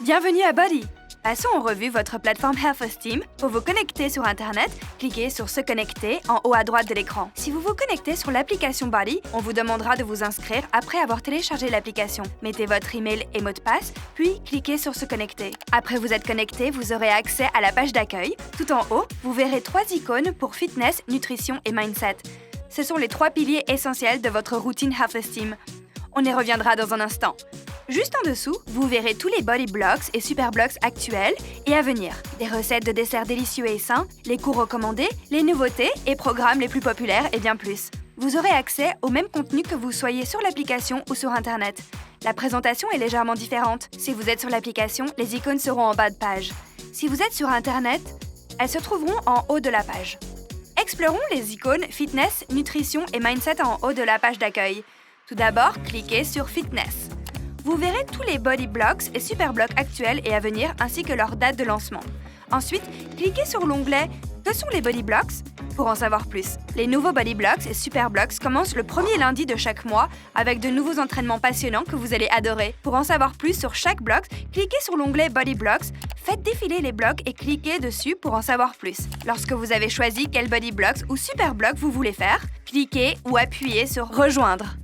Bienvenue à Body! Passons en revue votre plateforme Health Esteem. Pour vous connecter sur Internet, cliquez sur « Se connecter » en haut à droite de l'écran. Si vous vous connectez sur l'application Body, on vous demandera de vous inscrire après avoir téléchargé l'application. Mettez votre email et mot de passe, puis cliquez sur « Se connecter ». Après vous être connecté, vous aurez accès à la page d'accueil. Tout en haut, vous verrez 3 icônes pour fitness, nutrition et mindset. Ce sont les 3 piliers essentiels de votre routine Health Esteem. On y reviendra dans un instant. Juste en dessous, vous verrez tous les Body Blocks et Super Blocks actuels et à venir. Des recettes de desserts délicieux et sains, les cours recommandés, les nouveautés et programmes les plus populaires et bien plus. Vous aurez accès au même contenu que vous soyez sur l'application ou sur Internet. La présentation est légèrement différente. Si vous êtes sur l'application, les icônes seront en bas de page. Si vous êtes sur Internet, elles se trouveront en haut de la page. Explorons les icônes Fitness, Nutrition et Mindset en haut de la page d'accueil. Tout d'abord, cliquez sur Fitness. Vous verrez tous les Body Blocks et Super Blocks actuels et à venir ainsi que leur date de lancement. Ensuite, cliquez sur l'onglet « Que sont les Body Blocks ?» pour en savoir plus. Les nouveaux Body Blocks et Super Blocks commencent le premier lundi de chaque mois avec de nouveaux entraînements passionnants que vous allez adorer. Pour en savoir plus sur chaque bloc, cliquez sur l'onglet Body Blocks, faites défiler les blocs et cliquez dessus pour en savoir plus. Lorsque vous avez choisi quel Body Blocks ou Super Block vous voulez faire, cliquez ou appuyez sur « Rejoindre ».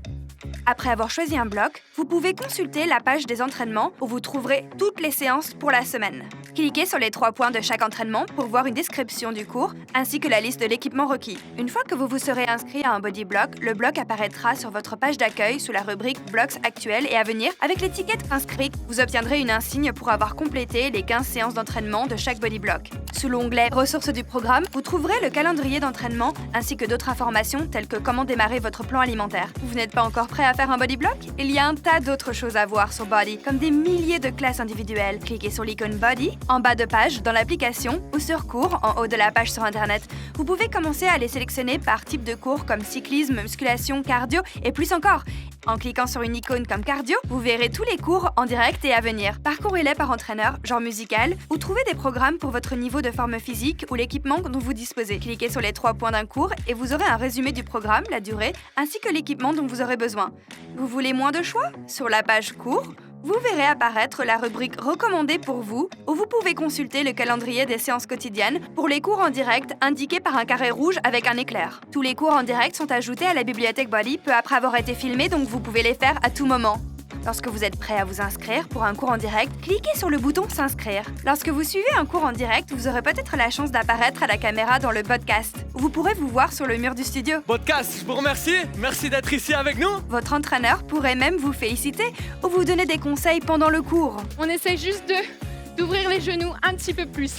Après avoir choisi un bloc, vous pouvez consulter la page des entraînements où vous trouverez toutes les séances pour la semaine. Cliquez sur les 3 points de chaque entraînement pour voir une description du cours ainsi que la liste de l'équipement requis. Une fois que vous vous serez inscrit à un body block, le bloc apparaîtra sur votre page d'accueil sous la rubrique Blocks actuels et à venir. Avec l'étiquette inscrite, vous obtiendrez une insigne pour avoir complété les 15 séances d'entraînement de chaque body block. Sous l'onglet Ressources du programme, vous trouverez le calendrier d'entraînement ainsi que d'autres informations telles que comment démarrer votre plan alimentaire. Vous n'êtes pas encore prêt à faire un body block? Il y a un tas d'autres choses à voir sur Body, comme des milliers de classes individuelles. Cliquez sur l'icône Body en bas de page dans l'application ou sur cours en haut de la page sur Internet. Vous pouvez commencer à les sélectionner par type de cours comme cyclisme, musculation, cardio et plus encore. En cliquant sur une icône comme cardio, vous verrez tous les cours en direct et à venir. Parcourez-les par entraîneur, genre musical, ou trouvez des programmes pour votre niveau de forme physique ou l'équipement dont vous disposez. Cliquez sur les 3 points d'un cours et vous aurez un résumé du programme, la durée, ainsi que l'équipement dont vous aurez besoin. Vous voulez moins de choix? Sur la page cours, vous verrez apparaître la rubrique « Recommandé pour vous » où vous pouvez consulter le calendrier des séances quotidiennes pour les cours en direct indiqués par un carré rouge avec un éclair. Tous les cours en direct sont ajoutés à la bibliothèque Body peu après avoir été filmés, donc vous pouvez les faire à tout moment. Lorsque vous êtes prêt à vous inscrire pour un cours en direct, cliquez sur le bouton « S'inscrire ». Lorsque vous suivez un cours en direct, vous aurez peut-être la chance d'apparaître à la caméra dans le podcast. Vous pourrez vous voir sur le mur du studio. Podcast, je vous remercie. Merci d'être ici avec nous. Votre entraîneur pourrait même vous féliciter ou vous donner des conseils pendant le cours. On essaie juste d'ouvrir les genoux un petit peu plus.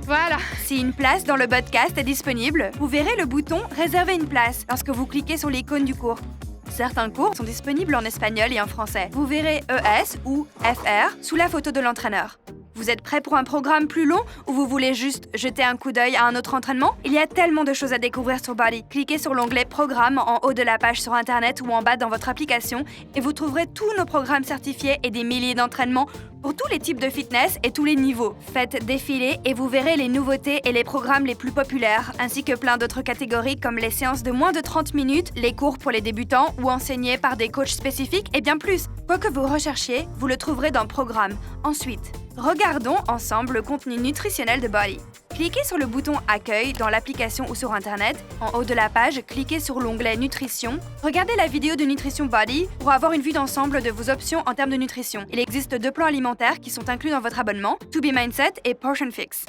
Voilà. Si une place dans le podcast est disponible, vous verrez le bouton « Réserver une place » lorsque vous cliquez sur l'icône du cours. Certains cours sont disponibles en espagnol et en français. Vous verrez ES ou FR sous la photo de l'entraîneur. Vous êtes prêt pour un programme plus long ou vous voulez juste jeter un coup d'œil à un autre entraînement? Il y a tellement de choses à découvrir sur Body. Cliquez sur l'onglet Programme en haut de la page sur Internet ou en bas dans votre application et vous trouverez tous nos programmes certifiés et des milliers d'entraînements pour tous les types de fitness et tous les niveaux. Faites défiler et vous verrez les nouveautés et les programmes les plus populaires, ainsi que plein d'autres catégories comme les séances de moins de 30 minutes, les cours pour les débutants ou enseignés par des coachs spécifiques et bien plus. Quoi que vous recherchiez, vous le trouverez dans Programme. Ensuite, regardons ensemble le contenu nutritionnel de Body. Cliquez sur le bouton Accueil dans l'application ou sur Internet. En haut de la page, cliquez sur l'onglet Nutrition. Regardez la vidéo de Nutrition Body pour avoir une vue d'ensemble de vos options en termes de nutrition. Il existe 2 plans alimentaires qui sont inclus dans votre abonnement, To Be Mindset et Portion Fix.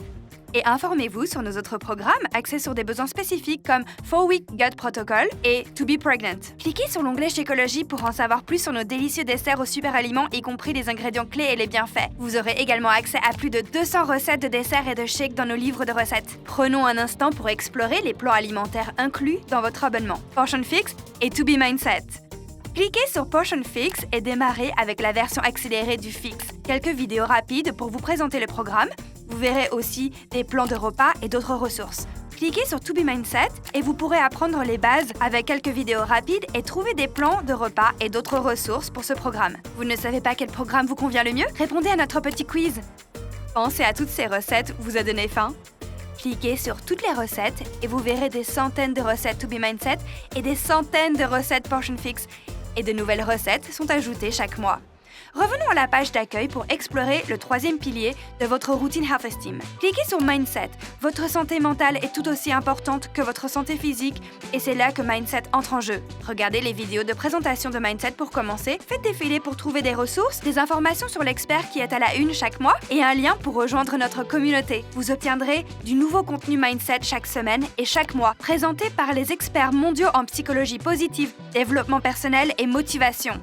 Et informez-vous sur nos autres programmes axés sur des besoins spécifiques comme 4-Week Gut Protocol et To Be Pregnant. Cliquez sur l'onglet Shakeology pour en savoir plus sur nos délicieux desserts aux super aliments, y compris les ingrédients clés et les bienfaits. Vous aurez également accès à plus de 200 recettes de desserts et de shakes dans nos livres de recettes. Prenons un instant pour explorer les plans alimentaires inclus dans votre abonnement, Portion Fix et To Be Mindset. Cliquez sur Portion Fix et démarrez avec la version accélérée du Fix. Quelques vidéos rapides pour vous présenter le programme. Vous verrez aussi des plans de repas et d'autres ressources. Cliquez sur To Be Mindset et vous pourrez apprendre les bases avec quelques vidéos rapides et trouver des plans de repas et d'autres ressources pour ce programme. Vous ne savez pas quel programme vous convient le mieux? Répondez à notre petit quiz. Pensez à toutes ces recettes vous a donné faim? Cliquez sur toutes les recettes et vous verrez des centaines de recettes To Be Mindset et des centaines de recettes Portion Fix. Et de nouvelles recettes sont ajoutées chaque mois. Revenons à la page d'accueil pour explorer le troisième pilier de votre routine Health Esteem. Cliquez sur Mindset. Votre santé mentale est tout aussi importante que votre santé physique et c'est là que Mindset entre en jeu. Regardez les vidéos de présentation de Mindset pour commencer, faites défiler pour trouver des ressources, des informations sur l'expert qui est à la une chaque mois et un lien pour rejoindre notre communauté. Vous obtiendrez du nouveau contenu Mindset chaque semaine et chaque mois, présenté par les experts mondiaux en psychologie positive, développement personnel et motivation.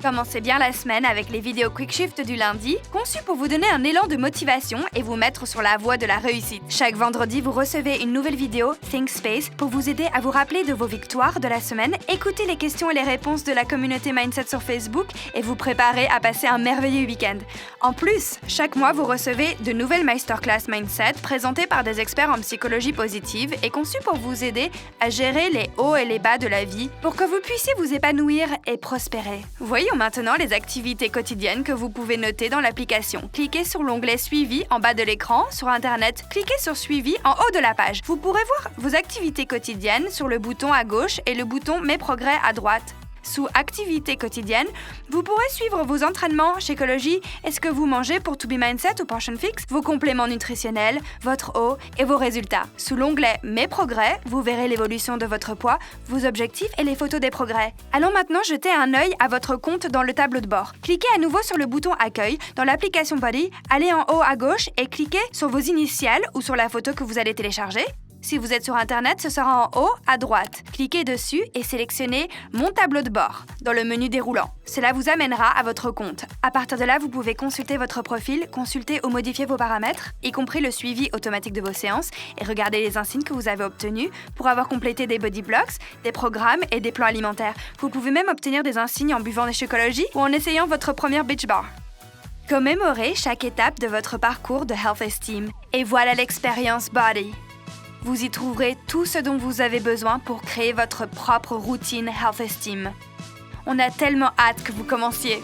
Commencez bien la semaine avec les vidéos Quick Shift du lundi, conçues pour vous donner un élan de motivation et vous mettre sur la voie de la réussite. Chaque vendredi, vous recevez une nouvelle vidéo Think Space pour vous aider à vous rappeler de vos victoires de la semaine, écouter les questions et les réponses de la communauté Mindset sur Facebook et vous préparer à passer un merveilleux week-end. En plus, chaque mois, vous recevez de nouvelles masterclass Mindset présentées par des experts en psychologie positive et conçues pour vous aider à gérer les hauts et les bas de la vie pour que vous puissiez vous épanouir et prospérer. Voyons maintenant les activités quotidiennes que vous pouvez noter dans l'application. Cliquez sur l'onglet Suivi en bas de l'écran. Sur Internet, cliquez sur Suivi en haut de la page. Vous pourrez voir vos activités quotidiennes sur le bouton à gauche et le bouton Mes progrès à droite. Sous Activités quotidiennes, vous pourrez suivre vos entraînements, Shakeology, est-ce que vous mangez pour To Be Mindset ou Portion Fix, vos compléments nutritionnels, votre eau et vos résultats. Sous l'onglet Mes progrès, vous verrez l'évolution de votre poids, vos objectifs et les photos des progrès. Allons maintenant jeter un œil à votre compte dans le tableau de bord. Cliquez à nouveau sur le bouton Accueil dans l'application Body, allez en haut à gauche et cliquez sur vos initiales ou sur la photo que vous allez télécharger. Si vous êtes sur Internet, ce sera en haut à droite. Cliquez dessus et sélectionnez Mon tableau de bord dans le menu déroulant. Cela vous amènera à votre compte. À partir de là, vous pouvez consulter votre profil, consulter ou modifier vos paramètres, y compris le suivi automatique de vos séances, et regarder les insignes que vous avez obtenus pour avoir complété des body blocks, des programmes et des plans alimentaires. Vous pouvez même obtenir des insignes en buvant des Shakeology ou en essayant votre première Beach Bar. Commémorez chaque étape de votre parcours de Health Esteem. Et voilà l'expérience Body. Vous y trouverez tout ce dont vous avez besoin pour créer votre propre routine Health Esteem. On a tellement hâte que vous commenciez.